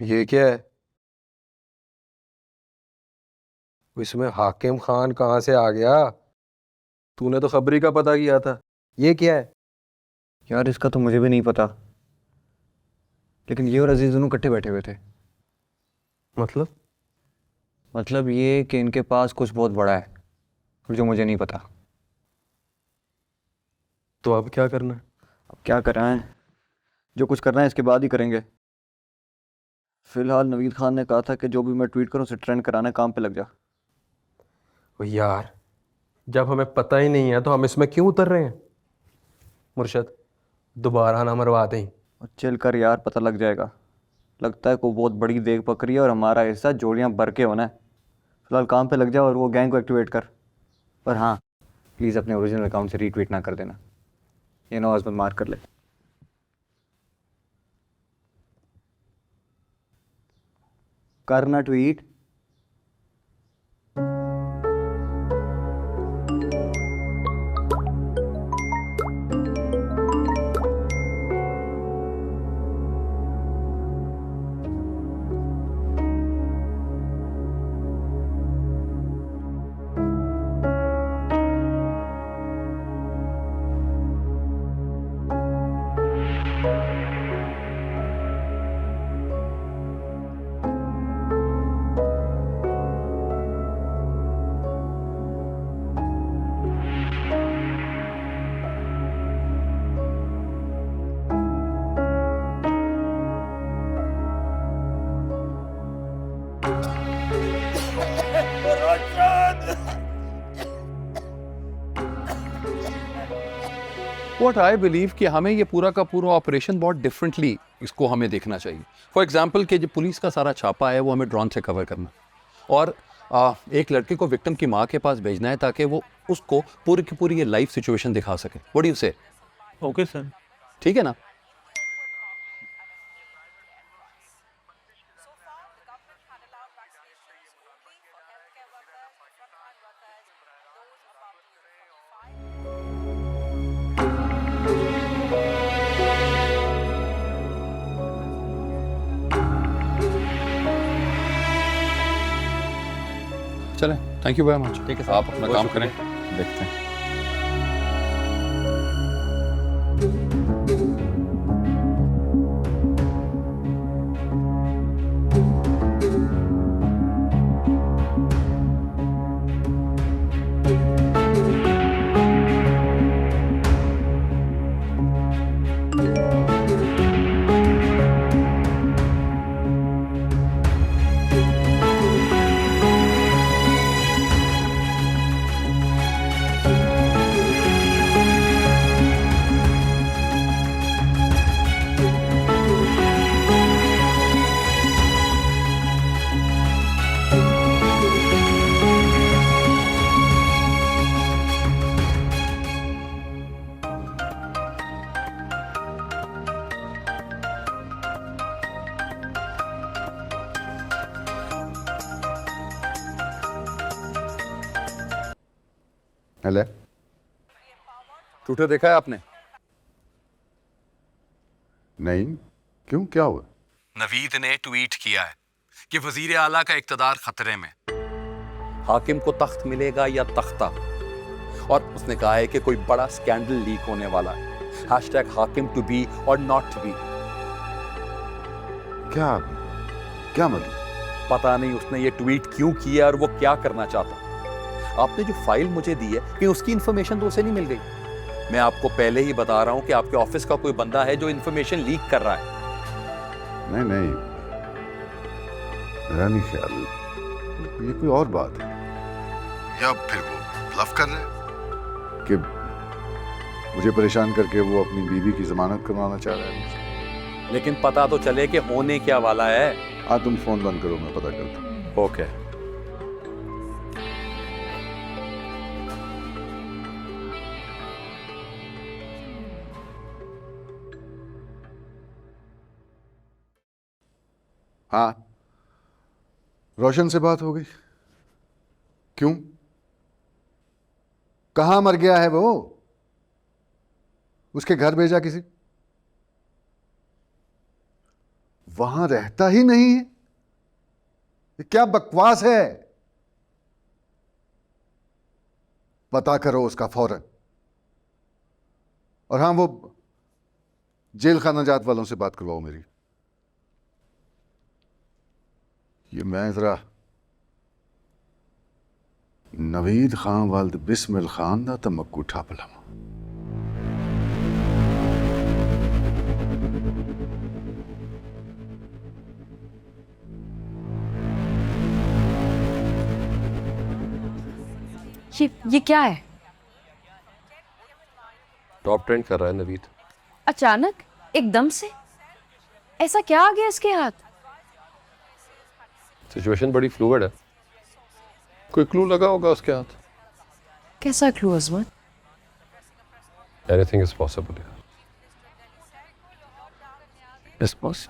ये क्या है? इसमें हाकिम खान कहाँ से आ गया? तूने तो खबरी का पता किया था। ये क्या है? यार इसका तो मुझे भी नहीं पता, लेकिन ये और अजीज दोनों इकट्ठे बैठे हुए थे। मतलब? मतलब ये कि इनके पास कुछ बहुत बड़ा है और जो मुझे नहीं पता। तो अब क्या करना है? अब क्या कर रहे हैं? जो कुछ करना है इसके बाद ही करेंगे। फिलहाल नवीद खान ने कहा था कि जो भी मैं ट्वीट करूं उसे ट्रेंड कराना, काम पे लग जा। ओ यार, जब हमें पता ही नहीं है तो हम इसमें क्यों उतर रहे हैं? मुर्शद, दोबारा ना मरवा दें। और चिल कर यार, पता लग जाएगा। लगता है कोई बहुत बड़ी देख पकड़ी है और हमारा हिस्सा जोड़ियां भर के होना है। फिलहाल काम पे लग जा और वो गैंग को एक्टिवेट कर। पर हाँ, प्लीज़ अपने ओरिजिनल अकाउंट से रीट्वीट ना कर देना। ये नवाज मत मार कर ले। करना ट्वीट। वॉट आई बिलीव कि हमें ये पूरा का पूरा ऑपरेशन बहुत डिफरेंटली इसको हमें देखना चाहिए। फॉर एग्जाम्पल कि जो पुलिस का सारा छापा है वो हमें ड्रोन से कवर करना, और एक लड़के को विक्टिम की माँ के पास भेजना है ताकि वो उसको पूरी की पूरी ये लाइफ सिचुएशन दिखा सके। व्हाट डू यू से? Okay sir. ठीक है ना? चलें, थैंक यू वेरी मच। ठीक है सर, आप अपना बहुत काम करें, शुक्रिया। देखते हैं। हेलो। ट्विटर देखा है आपने? नहीं, क्यों, क्या हुआ? नवीद ने ट्वीट किया है कि वजीर आला का इक्तदार खतरे में, हाकिम को तख्त मिलेगा या तख्ता। और उसने कहा है कि कोई बड़ा स्कैंडल लीक होने वाला है। हैशटैग हाकिम टू बी और नॉट टू बी। क्या क्या मतलब? पता नहीं उसने ये ट्वीट क्यों किया और वो क्या करना चाहता। आपने जो फाइल मुझे दी है कि उसकी इंफॉर्मेशन तो उसे नहीं मिल गई। मैं आपको पहले ही बता रहा हूं कि आपके ऑफिस का कोई बंदा है जो इंफॉर्मेशन लीक कर रहा है। नहीं नहीं, मेरा नहीं ख्याल। ये कोई और बात है, या फिर वो ब्लफ कर रहे हैं कि मुझे परेशान करके वो अपनी बीवी की जमानत करवाना चाह रहा है मुझसे। लेकिन पता तो चले कि होने क्या वाला है। हाँ, तुम फोन बंद करो, मैं पता करता हूँ। ओके। हाँ, रोशन से बात हो गई? क्यों, कहाँ मर गया है वो? उसके घर भेजा किसी? वहां रहता ही नहीं है। ये क्या बकवास है? पता करो उसका फौरन। और हाँ, वो जेल खाना जात वालों से बात करवाओ मेरी। ये मैं जरा नवीद खान वालद बिस्मिल खान दा तमक्कू ठप लवां। ये क्या है? टॉप ट्रेंड कर रहा है नवीद। अचानक एकदम से ऐसा क्या आ गया इसके हाथ? सिचुएशन बड़ी फ्लूइड है। कोई क्लू लगा होगा उसके हाथ। कैसा clue Azmat? Anything is possible. Yes boss.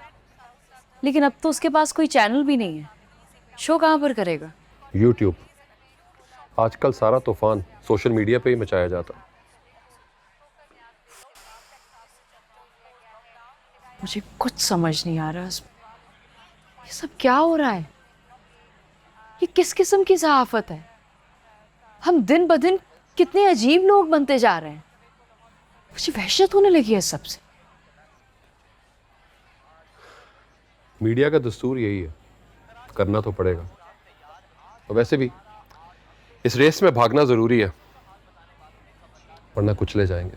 लेकिन अब तो उसके पास कोई चैनल भी नहीं है। शो कहाँ पर करेगा? यूट्यूब। आजकल सारा तूफान सोशल मीडिया पे ही मचाया जाता है। मुझे कुछ समझ नहीं आ रहा अजमत। ये सब क्या हो रहा है? ये किस किस्म की सहाफत है? हम दिन ब दिन कितने अजीब लोग बनते जा रहे हैं। मुझे वहशत होने लगी है सबसे। मीडिया का दस्तूर यही है, करना तो पड़ेगा। और वैसे भी इस रेस में भागना जरूरी है, वरना कुचले जाएंगे।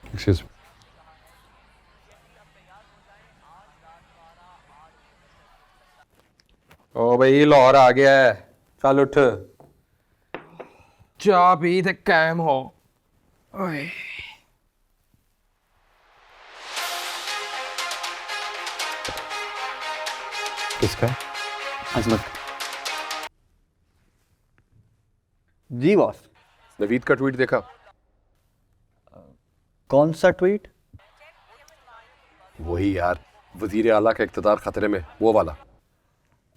Excuse me. ओ भाई लाहौर आ गया है, चल उठ। चाह पी ते कायम हो। ओए किसका? अजमत। जी बॉस। नवीद का ट्वीट देखा? कौन सा ट्वीट? वही यार, वजीर आला का इख्तिदार खतरे में, वो वाला।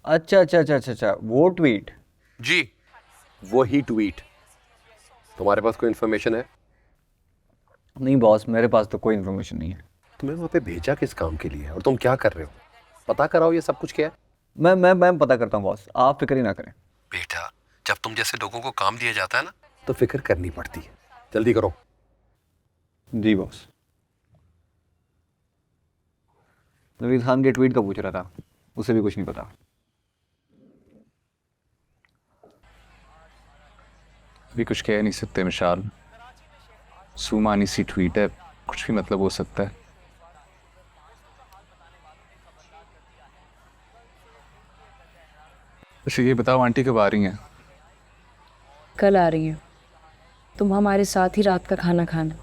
अच्छा, वो ट्वीट। जी वही ट्वीट। तुम्हारे पास कोई इंफॉर्मेशन है? नहीं बॉस, मेरे पास तो कोई इन्फॉर्मेशन नहीं है। तुम्हें वहां पे भेजा किस काम के लिए और तुम क्या कर रहे हो? पता कराओ ये सब कुछ क्या है। मैं पता करता हूँ बॉस, आप फिक्र ही ना करें। बेटा, जब तुम जैसे लोगों को काम दिया जाता है ना, तो फिक्र करनी पड़ती है। जल्दी करो। जी बॉस। नवीद खान के ट्वीट का पूछ रहा था, उसे भी कुछ नहीं पता। अभी कुछ कह नहीं सकते मिशाल। सुमानी सी ट्वीट है, कुछ भी मतलब हो सकता है। अच्छा ये बताओ, आंटी कब आ रही हैं? कल आ रही हूँ। तुम हमारे साथ ही रात का खाना खाना।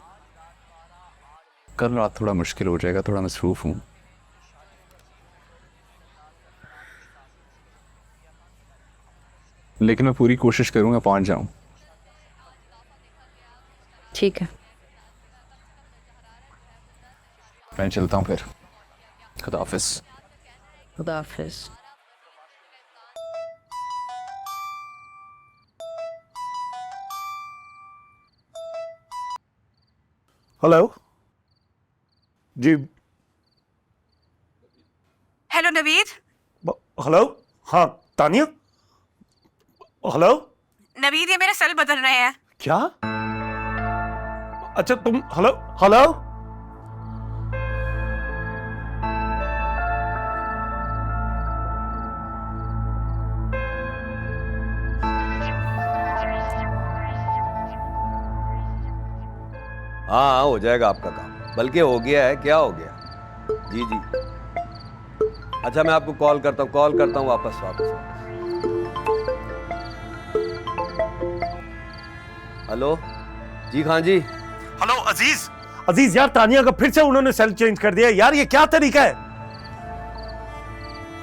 कल रात थोड़ा मुश्किल हो जाएगा, थोड़ा मसरूफ हूँ। लेकिन मैं पूरी कोशिश करूँगा पहुँच जाऊँ। ठीक है। मैं चलता हूँ फिर। खुदा हाफिज़। खुदा हाफिज़। हेलो जी। हेलो नवीद। हेलो, हाँ तानिया। हेलो नवीद, ये मेरे सेल बदल रहे हैं। क्या? अच्छा तुम हेलो हेलो। हाँ हो जाएगा आपका काम, बल्कि हो गया है। क्या हो गया? जी जी, अच्छा मैं आपको कॉल करता हूँ वापस। हेलो जी, खान जी। हेलो अजीज। अजीज यार, तानिया का फिर से उन्होंने सेल चेंज कर दिया यार, ये क्या तरीका है?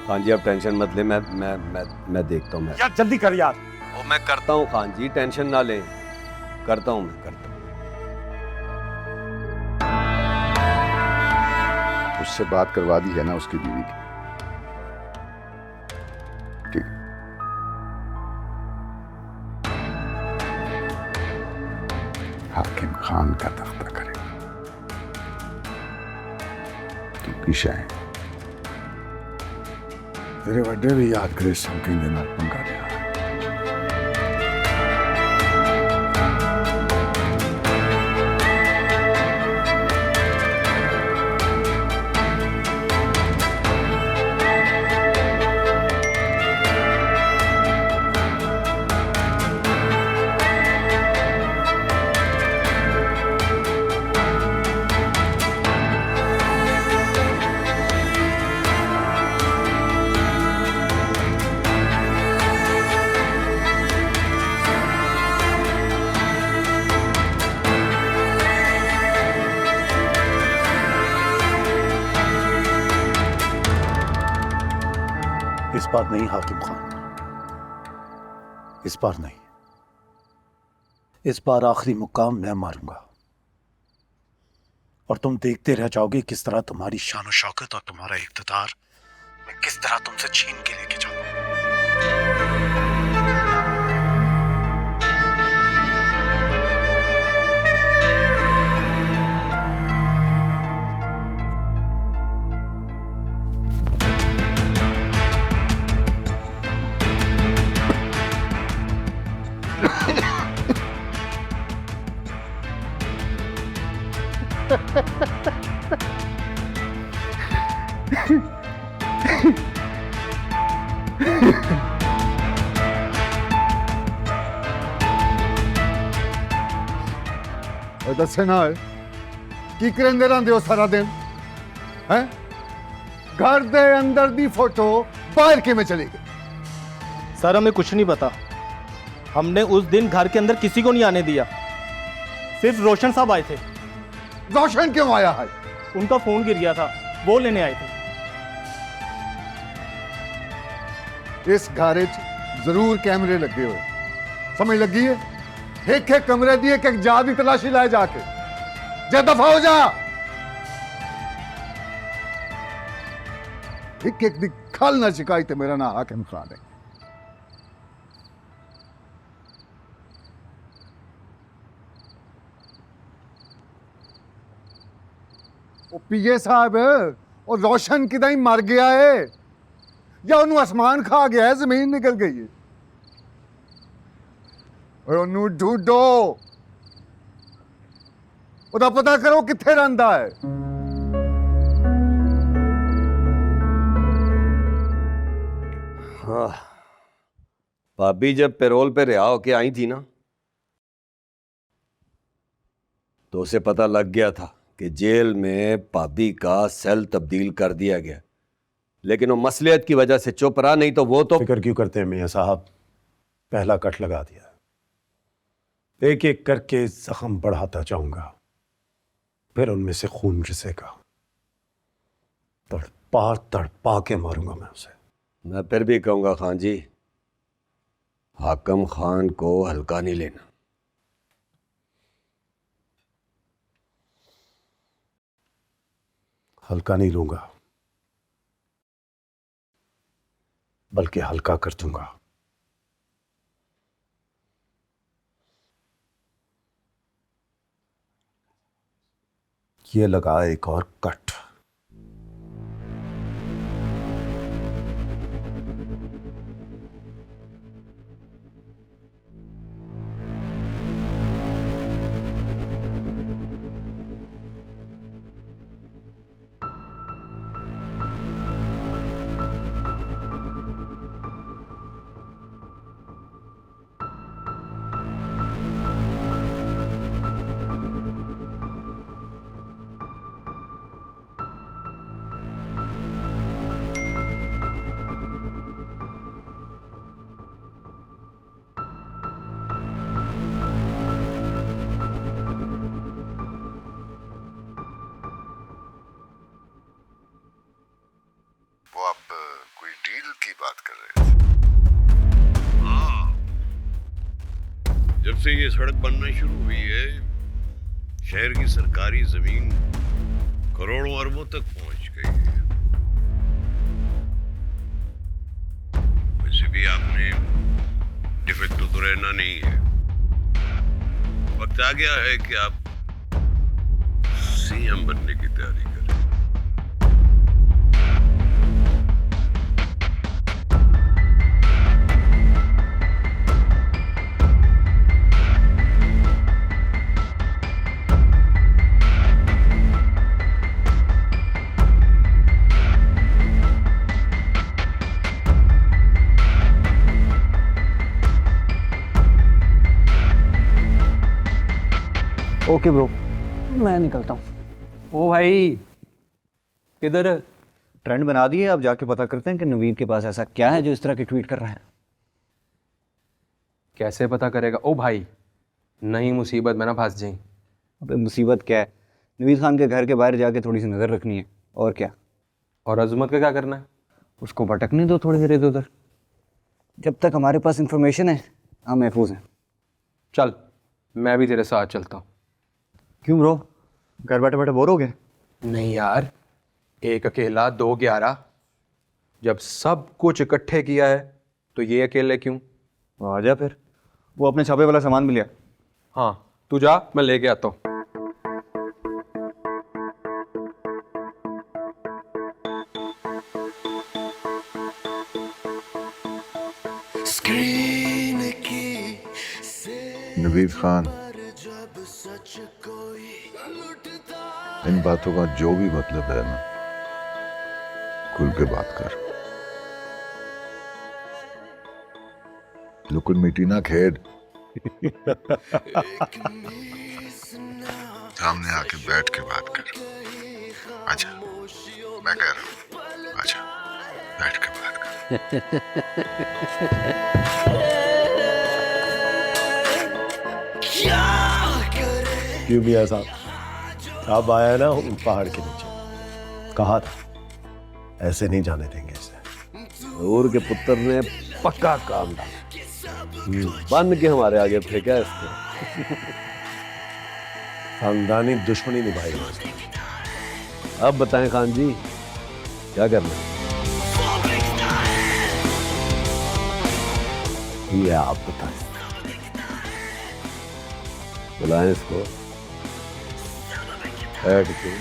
खान जी आप टेंशन मत ले, मैं देखता हूँ। यार जल्दी कर यार। वो मैं करता हूँ खान जी, टेंशन ना लें। करता हूँ। उससे बात करवा दी है ना उसकी बीवी की? ठीक है। हाकिम खान का तख्ता करेगा। की शय तेरे वड्डे भी याद करे समकिंग दे नाल पंगा लिया इस बार नहीं हाकिम खान, इस बार नहीं। इस बार आखिरी मुकाम मैं मारूंगा और तुम देखते रह जाओगे किस तरह तुम्हारी शान और शौकत और तुम्हारा इख्तियार मैं किस तरह तुमसे छीन के लेके जाऊंगा। दसे ना है की करेंदे रहंदे हो सारा दिन हैं घर दे अंदर दी फोटो बाहर के में चली गई। सर हमें कुछ नहीं पता, हमने उस दिन घर के अंदर किसी को नहीं आने दिया, सिर्फ रोशन साहब आए थे। रोशन क्यों आया है? उनका फोन गिर गया था, वो लेने आए थे। इस घरे च जरूर कैमरे लगे हुए, समझ लगी है? एक एक कमरे दी एक एक जा दी तलाशी लाए जाके जा दफा हो जा। एक एक दी खल ना शिकायत है मेरा ना हाकिम खान है। वो पीए साहब और रोशन किदा ही मर गया है या उन्होंने आसमान खा गया है, जमीन निकल गई है। ਉਹਨੂੰ ਢੂੰਡੋ, ਉਹਦਾ ਪਤਾ करो किथे रहंदा है। हाँ, भाभी जब पैरोल पे रिहा होके आई थी ना तो उसे पता लग गया था कि जेल में भाभी का सेल तब्दील कर दिया गया, लेकिन वो मसलियत की वजह से चुप रहा, नहीं तो वो तो फिक्र क्यों करते हैं मियां साहब, पहला कट लगा दिया, एक एक करके जख्म बढ़ाता जाऊंगा, फिर उनमें से खून रिसेगा, तड़पा के मारूंगा मैं उसे। मैं फिर भी कहूंगा खान जी, हाकिम खान को हल्का नहीं लेना। हल्का नहीं लूंगा, बल्कि हल्का कर दूंगा। ये लगा एक और कट। जब से ये सड़क बनना शुरू हुई है, शहर की सरकारी जमीन करोड़ों अरबों तक पहुंच गई है। वैसे भी आपने डिफेक्ट तो रहना नहीं है, वक्त आ गया है कि आप सीएम बनने की तैयारी करें। ओके ब्रो, मैं निकलता हूँ। ओ भाई किधर? ट्रेंड बना दिए, अब जाके पता करते हैं कि नवीद के पास ऐसा क्या है जो इस तरह के ट्वीट कर रहा है। कैसे पता करेगा? ओ भाई, नहीं मुसीबत में ना फंस जाए। अबे मुसीबत क्या है, नवीद खान के घर के बाहर जाके थोड़ी सी नज़र रखनी है, और क्या। और अजमत का क्या करना है? उसको भटकने दो थोड़ी देर इधर उधर, जब तक हमारे पास इंफॉर्मेशन है हम महफूज हैं। चल, मैं भी तेरे साथ चलता हूँ। क्यों ब्रो, घर बैठे बैठे बोर हो गए? नहीं यार, 1 अकेला 2 11। जब सब कुछ इकट्ठे किया है तो ये अकेले क्यों? आ जा फिर, वो अपने छापे वाला सामान भी लिया। हाँ, तू जा, मैं लेके आता हूँ। नवीद खान, इन बातों का जो भी मतलब है ना, खुल के बात कर। लुकन मिट्टी ना खेड। सामने आके बैठ के बात कर। आजा, मैं कह रहा हूँ, आजा, बैठ के बात कर। क्यों भी ऐसा अब आया ना उन पहाड़ के नीचे, कहा था ऐसे नहीं जाने देंगे इसे। और के पुत्र ने पक्का काम डाला, बन के हमारे आगे फेंका इसको। खानदानी दुश्मनी निभाई उसने। अब बताएं खान जी, क्या करना है? ये आप बताएं। बुलाएं इसको, बैठ के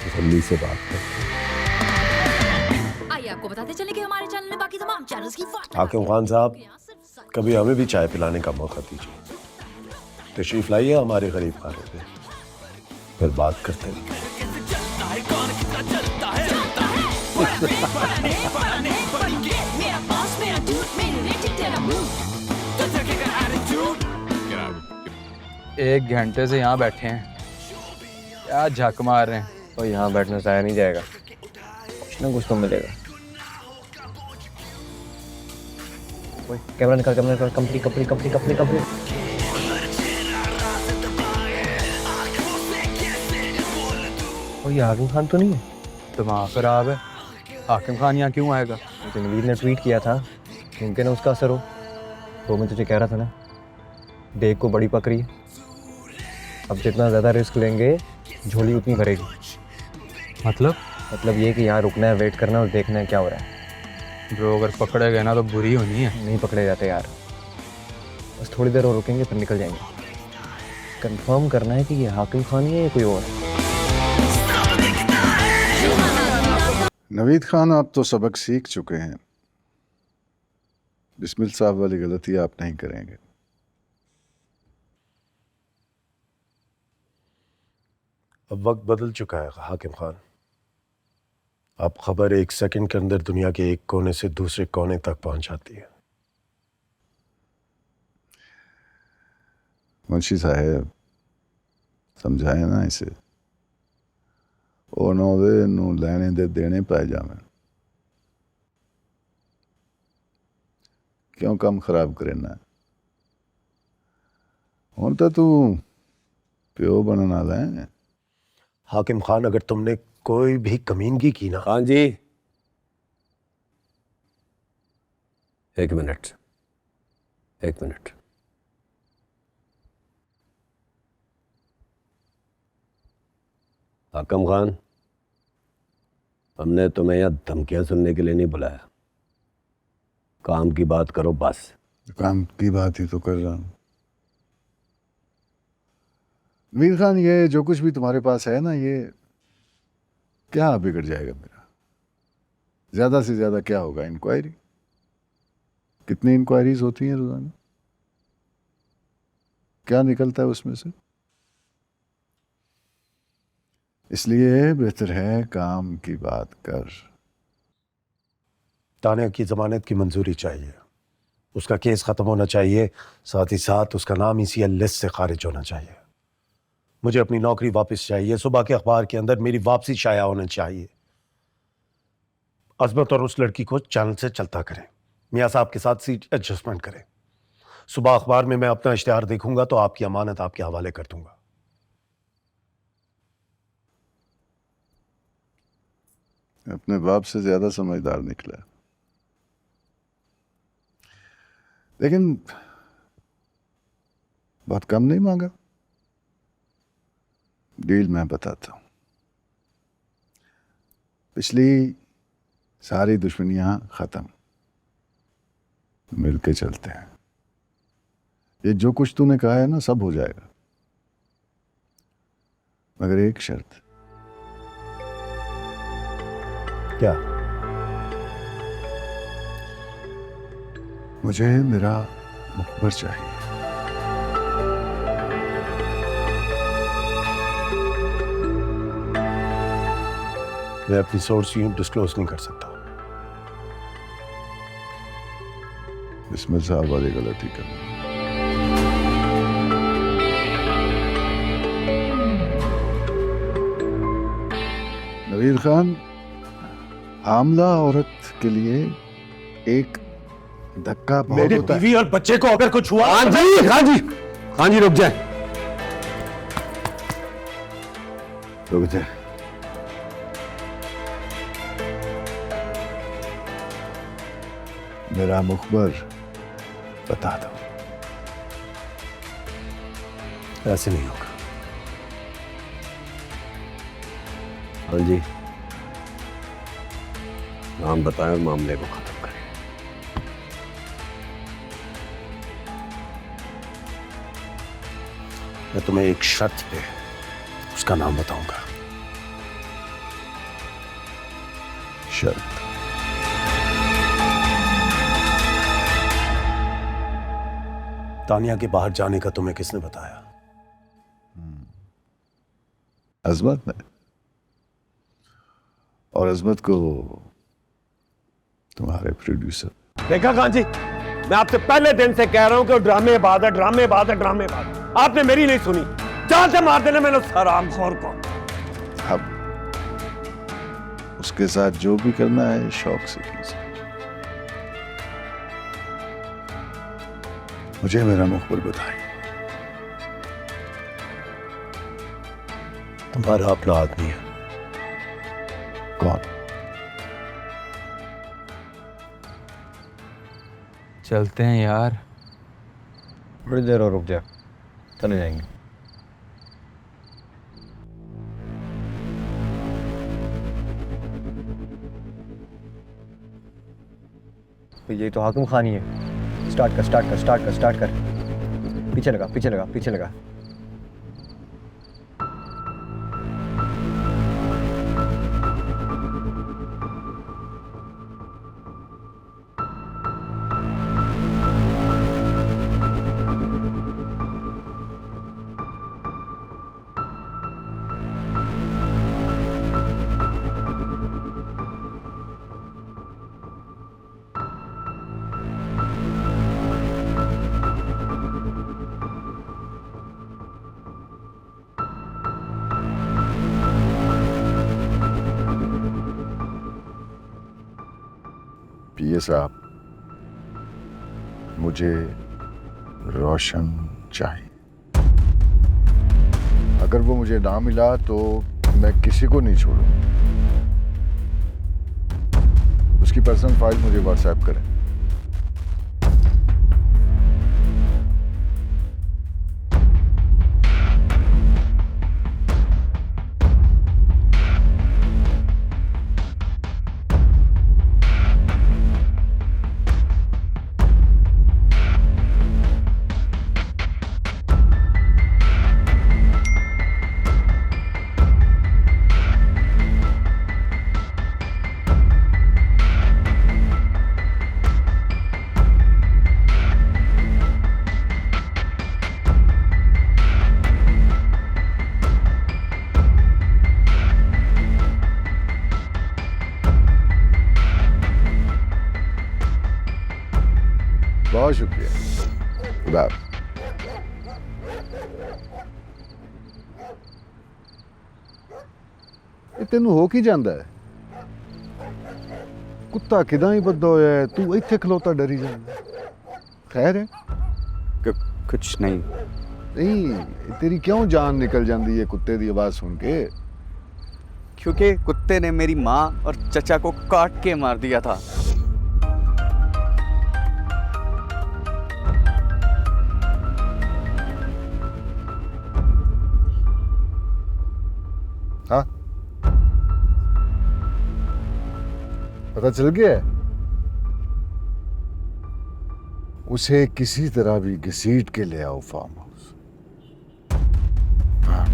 तसल्ली से बात करते हैं। आइए आपको बताते चले कि हमारे चैनल में बाकी तमाम चैनल्स की हाकिम खान साहब, कभी हमें भी चाय पिलाने का मौका दीजिए। तशरीफ लाइए हमारे गरीब खाने पे, फिर बात करते हैं। एक घंटे से यहाँ बैठे हैं, क्या झक मार रहे हैं। और यहाँ बैठने से आया नहीं जाएगा, कुछ ना कुछ तो मिलेगा। कैमरा निकाल, complete complete complete complete complete. और ये हाकिम खान तो नहीं है? दिमाग खराब है, हाकिम खान यहाँ क्यों आएगा? तो नवीद ने ट्वीट किया था, मुमकिन है उसका असर हो। तो मैं तुझे कह रहा था ना, देख को बड़ी पकड़ी है। अब जितना ज़्यादा रिस्क लेंगे झोली उतनी भरेगी। मतलब ये कि यहाँ रुकना है, वेट करना है और देखना है क्या हो रहा है। ब्रो अगर पकड़े गए ना तो बुरी होनी है। नहीं पकड़े जाते यार, बस थोड़ी देर और रुकेंगे फिर निकल जाएंगे। कंफर्म करना है कि ये हाकिम खान है या कोई और है। नवीद खान, आप तो सबक सीख चुके हैं। बिस्मिल साहब वाली गलती आप नहीं करेंगे। अब वक्त बदल चुका है हाकिम खान। अब खबर 1 सेकंड के अंदर दुनिया के एक कोने से दूसरे कोने तक पहुंच जाती है। मुंशी साहब, समझाए ना इसे। ओ नोवे नू लेने दे देने पाए जावे, क्यों काम खराब करना। हुण तो तू प्यो बनने वाला है। हाकिम खान, अगर तुमने कोई भी कमीनगी की ना। खान जी, 1 मिनट, 1 मिनट। हाकिम खान, हमने तुम्हें यहाँ धमकियां सुनने के लिए नहीं बुलाया। काम की बात करो बस। काम की बात ही तो कर रहा हूँ। मीर खान, ये जो कुछ भी तुम्हारे पास है ना, ये क्या बिगड़ जाएगा मेरा? ज्यादा से ज्यादा क्या होगा? इंक्वायरी। कितनी इंक्वायरीज होती हैं रोजाना? क्या निकलता है उसमें से? इसलिए बेहतर है काम की बात कर। तान्या की जमानत की मंजूरी चाहिए। उसका केस ख़त्म होना चाहिए, साथ ही साथ उसका नाम ECL लिस्ट से खारिज होना चाहिए। मुझे अपनी नौकरी वापस चाहिए, सुबह के अखबार के अंदर मेरी वापसी शाया होना चाहिए। अजमत और उस लड़की को चैनल से चलता करें, मियाँ साहब के साथ सीट एडजस्टमेंट करें। सुबह अखबार में मैं अपना इश्तिहार देखूंगा तो आपकी अमानत आपके हवाले कर दूंगा। अपने बाप से ज्यादा समझदार निकला, लेकिन बहुत कम नहीं मांगा। डील मैं बताता हूं। पिछली सारी दुश्मनियां खत्म, मिलके चलते हैं। ये जो कुछ तूने कहा है ना, सब हो जाएगा, मगर एक शर्त। क्या? मुझे मेरा मुखबर चाहिए। मैं अपनी सोर्स यूं डिस्क्लोज नहीं कर सकता। इसमें साहब वाली गलती कर। नवीर खान, आमला औरत के लिए एक धक्का बहुत मेरी होता है। बीवी और बच्चे को अगर कुछ हुआ। हाँ जी रुक जाए। रुक जाए। मेरा मुखबर बता दो। ऐसे नहीं होगा। हाँ जी, नाम बताएं और मामले को खत्म करें। मैं तुम्हें एक शर्त पे उसका नाम बताऊंगा। शर्त? तानिया के बाहर जाने का तुम्हें किसने बताया? अजमत ने। और अजमत को तुम्हारे प्रोड्यूसर। देखा खान जी, मैं आपसे पहले दिन से कह रहा हूं कि ड्रामेबाज है, ड्रामेबाज है, ड्रामेबाज। आपने मेरी नहीं सुनी, जान से मार देना मैंने उस हरामखोर को। अब उसके साथ जो भी करना है शौक से कीजिए। मुझे मेरा मुखबर बताइए। तुम्हारा अपना आदमी है। कौन? चलते हैं यार। थोड़ी देर और रुक जा, चले जाएंगे। तो ये तो हाकिम खानी है। स्टार्ट कर, स्टार्ट कर, स्टार्ट कर, स्टार्ट कर। पीछे लगा, पीछे लगा, पीछे लगा। पीए साहब, मुझे रोशन चाहिए। अगर वो मुझे ना मिला तो मैं किसी को नहीं छोड़ूं। उसकी पर्सनल फाइल मुझे व्हाट्सएप करें। बहुत शुक्रिया। खुदा। ਇਹ ਤੈਨੂੰ ਹੋ ਕੀ ਜਾਂਦਾ ਹੈ? ਕੁੱਤਾ ਕਿਦਾਂ ਹੀ ਬੱਦਾ ਹੋਇਆ ਹੈ, ਤੂੰ ਇੱਥੇ ਖਲੋਤਾ ਡਰੀ ਜਾਂਦਾ। ਖੈਰ ਹੈ? कुछ नहीं। नहीं, तेरी क्यों जान निकल जाती है कुत्ते की आवाज़ सुन के? क्योंकि कुत्ते ने मेरी माँ और चचा को काट के मार दिया था। हाँ, पता चल गया है? उसे किसी तरह भी घसीट के ले आओ फार्म हाउस। हाँ।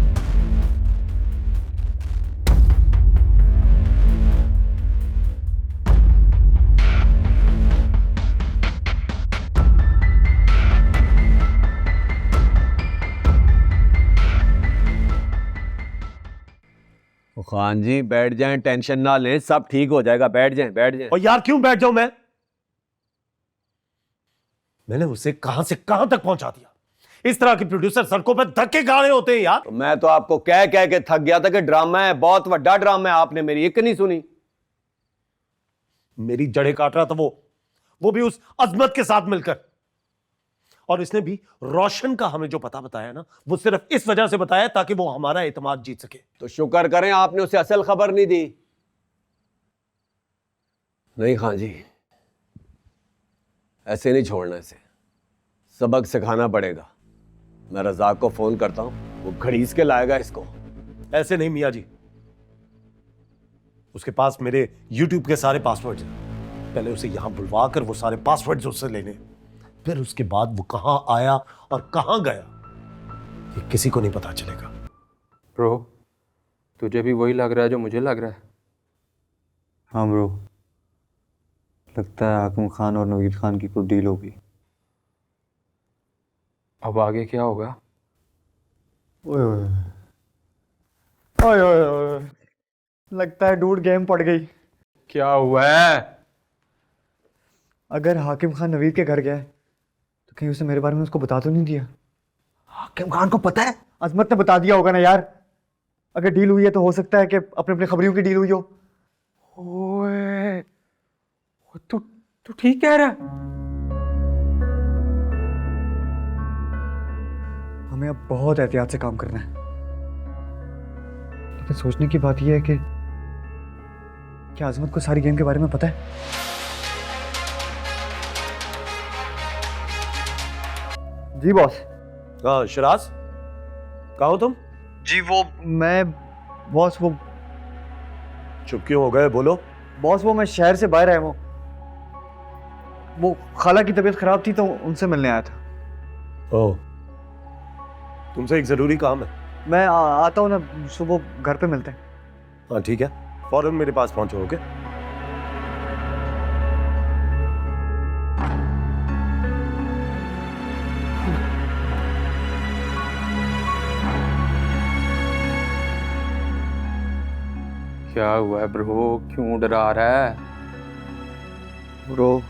खान जी बैठ जाएं, टेंशन ना लें, सब ठीक हो जाएगा। बैठ जाएं, बैठ जाएं। और यार क्यों बैठ जाऊं मैं? मैंने उसे कहां से कहां तक पहुंचा दिया। इस तरह के प्रोड्यूसर सड़कों पर धक्के खा रहे होते हैं यार। तो मैं तो आपको कह कह के थक गया था कि ड्रामा है, बहुत बड़ा ड्रामा है। आपने मेरी एक नहीं सुनी। मेरी जड़ें काट रहा था वो भी उस अजमत के साथ मिलकर। और इसने भी रोशन का हमें जो पता बताया ना, वो सिर्फ इस वजह से बताया ताकि वो हमारा एतमाद जीत सके। तो शुक्र करें आपने उसे असल खबर नहीं दी। नहीं खान जी, ऐसे नहीं छोड़ना, इसे सबक सिखाना पड़ेगा। मैं रज़ाक को फोन करता हूं, वो घड़ीस के लाएगा इसको। ऐसे नहीं मियाँ जी, उसके पास मेरे YouTube के सारे पासवर्ड्स हैं। पहले उसे यहां बुलवा कर वो सारे पासवर्ड्स उससे लेने, फिर उसके बाद वो कहां आया और कहां गया ये किसी को नहीं पता चलेगा। ब्रो, तुझे भी वही लग रहा है जो मुझे लग रहा है? हाँ ब्रो, लगता है हाकिम खान और नवीद खान की कोई डील होगी। अब आगे क्या होगा? ओए ओए ओए ओए ओए, लगता है डूड गेम पड़ गई। क्या हुआ है? अगर हाकिम खान नवीद के घर गया है तो कहीं उसने मेरे बारे में उसको बता तो नहीं दिया? हाकिम खान को पता है? अजमत ने बता दिया होगा ना यार। अगर डील हुई है तो हो सकता है कि अपने अपने खबरियों की डील हुई हो। ओए, तू ठीक कह रहा है? हमें अब बहुत एहतियात से काम करना है। लेकिन सोचने की बात यह है कि क्या अजमत को सारी गेम के बारे में पता है? जी बॉस। हाँ शराज, कहाँ हो तुम? जी वो मैं बॉस वो चुप क्यों हो गए, बोलो। बॉस वो मैं शहर से बाहर आया हूँ। वो खाला की तबीयत खराब थी तो उनसे मिलने आया था। ओह, तुमसे एक जरूरी काम है। मैं आता हूँ ना, सुबह घर पे मिलते हैं। हाँ ठीक है, फौरन मेरे पास पहुंचो। ओके। क्या हुआ है ब्रो, क्यों डरा रहा है? ब्रो,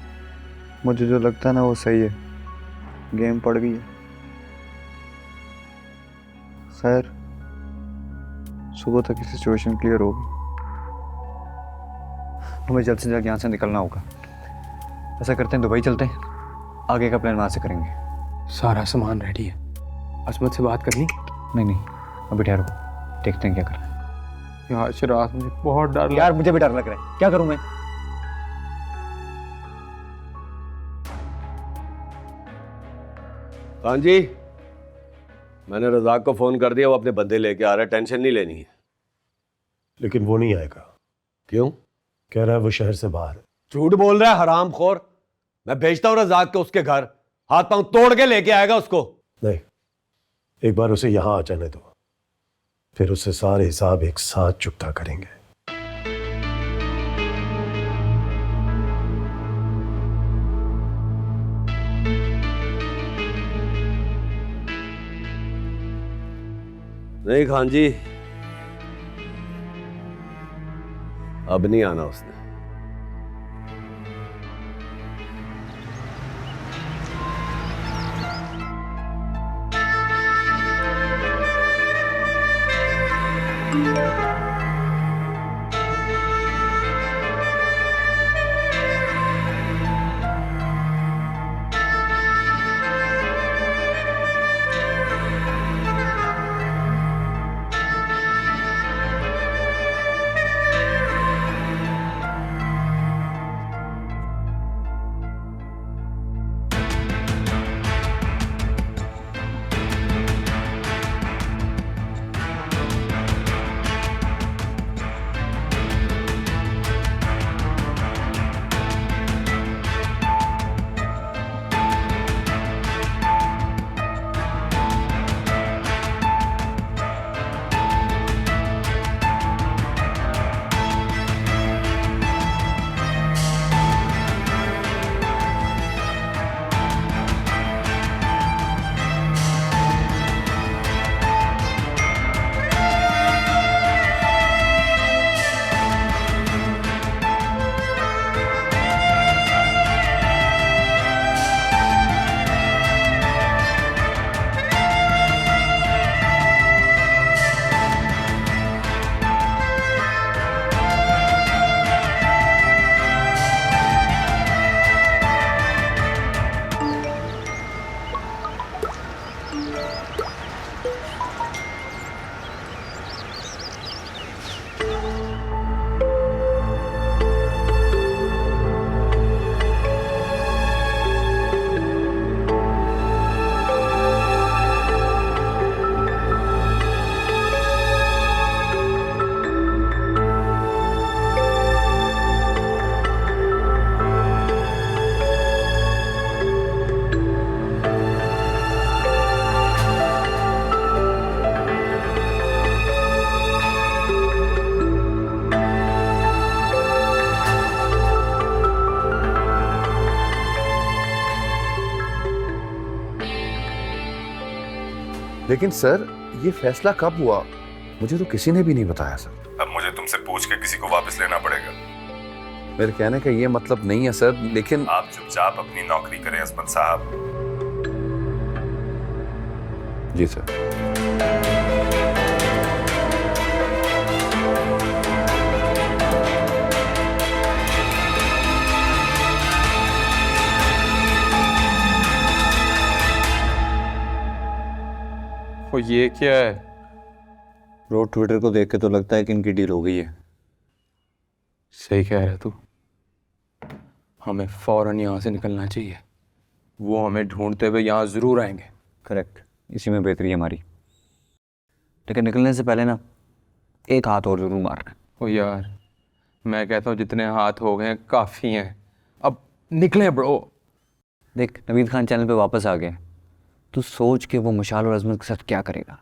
मुझे जो लगता है ना वो सही है। गेम पड़ गई है। खैर, सुबह तक सिचुएशन क्लियर होगी। हमें जल्द से जल्द यहाँ से निकलना होगा। ऐसा करते हैं, दुबई चलते हैं, आगे का प्लान वहाँ से करेंगे। सारा सामान रेडी है। अजमत से बात कर ली? नहीं, अभी ठहरो, देखते हैं क्या करना है। यार शराज, मुझे बहुत डर यार मुझे भी डर लग रहा है, क्या करूं मैं? खान जी, मैंने रज़ाक को फोन कर दिया, वो अपने बंदे लेके आ रहा है, टेंशन नहीं लेनी है। लेकिन वो नहीं आएगा। क्यों? कह रहा है वो शहर से बाहर है। झूठ बोल रहा है हरामखोर। मैं भेजता हूं रज़ाक को उसके घर, हाथ पांव तोड़ के लेके आएगा उसको। नहीं, एक बार उसे यहां आ जाने दो, फिर उससे सारे हिसाब एक साथ चुकता करेंगे। नहीं खान जी, अब नहीं आना उसने। लेकिन सर ये फैसला कब हुआ? मुझे तो किसी ने भी नहीं बताया सर। अब मुझे तुमसे पूछ के किसी को वापस लेना पड़ेगा। मेरे कहने का ये मतलब नहीं है सर, लेकिन आप चुपचाप अपनी नौकरी करें असमत साहब। जी सर। वो ये क्या है? रोड ट्विटर को देख के तो लगता है कि इनकी डील हो गई है। सही कह रहा है तू। हमें फौरन यहाँ से निकलना चाहिए। वो हमें ढूंढते हुए यहाँ ज़रूर आएंगे। करेक्ट, इसी में बेहतरी है हमारी। लेकिन निकलने से पहले ना एक हाथ और जरूर मारना है। ओ यार, मैं कहता हूँ जितने हाथ हो गए काफ़ी हैं, अब निकलें ब्रो। देख, नवीद खान चैनल पे वापस आ गए। तू सोच के वो मशाल और अजमत के साथ क्या करेगा।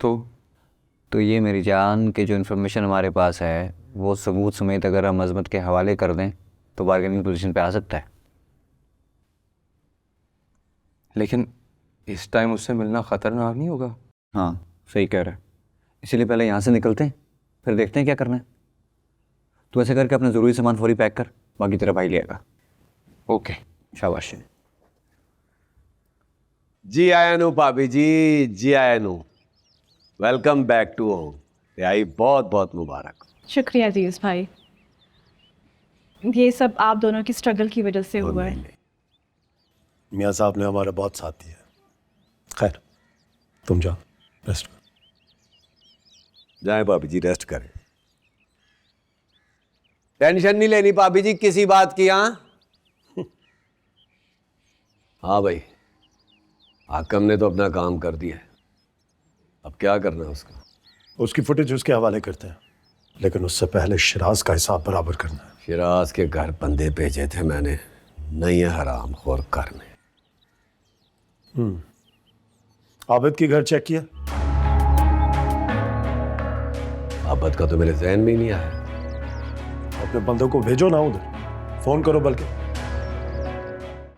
तो ये मेरी जान कि जो इन्फॉर्मेशन हमारे पास है वो सबूत समेत अगर हम अजमत के हवाले कर दें तो बार्गेनिंग पोजीशन पे आ सकता है। लेकिन इस टाइम उससे मिलना ख़तरनाक नहीं होगा? हाँ, सही कह रहा है। इसीलिए पहले यहाँ से निकलते हैं, फिर देखते हैं क्या करना है। तू ऐसे करके अपना ज़रूरी सामान फौरी पैक कर, बाकी तेरा भाई लेगा। ओके, शाबाश। जी आया नू भाभी जी, जी आया नू। Welcome back to home. रिहाई बहुत बहुत मुबारक। शुक्रिया अजीज भाई, ये सब आप दोनों की स्ट्रगल की वजह से हुआ है। मियाँ साहब ने हमारा बहुत साथ दिया। खैर, तुम जाओ, रेस्ट करो। जाए भाभी जी, रेस्ट करें। टेंशन नहीं लेनी भाभी जी किसी बात की। हाँ भाई, हाकम ने तो अपना काम कर दिया है, अब क्या करना है उसका? उसकी फुटेज उसके हवाले करते हैं, लेकिन उससे पहले शिराज का हिसाब बराबर करना है। शिराज के घर बंदे भेजे थे मैंने, नहीं है हराम खोर करने। आबिद की घर चेक किया? आबिद का तो मेरे जहन में ही नहीं आया। अपने बंदों को भेजो ना उधर, फोन करो बल्कि।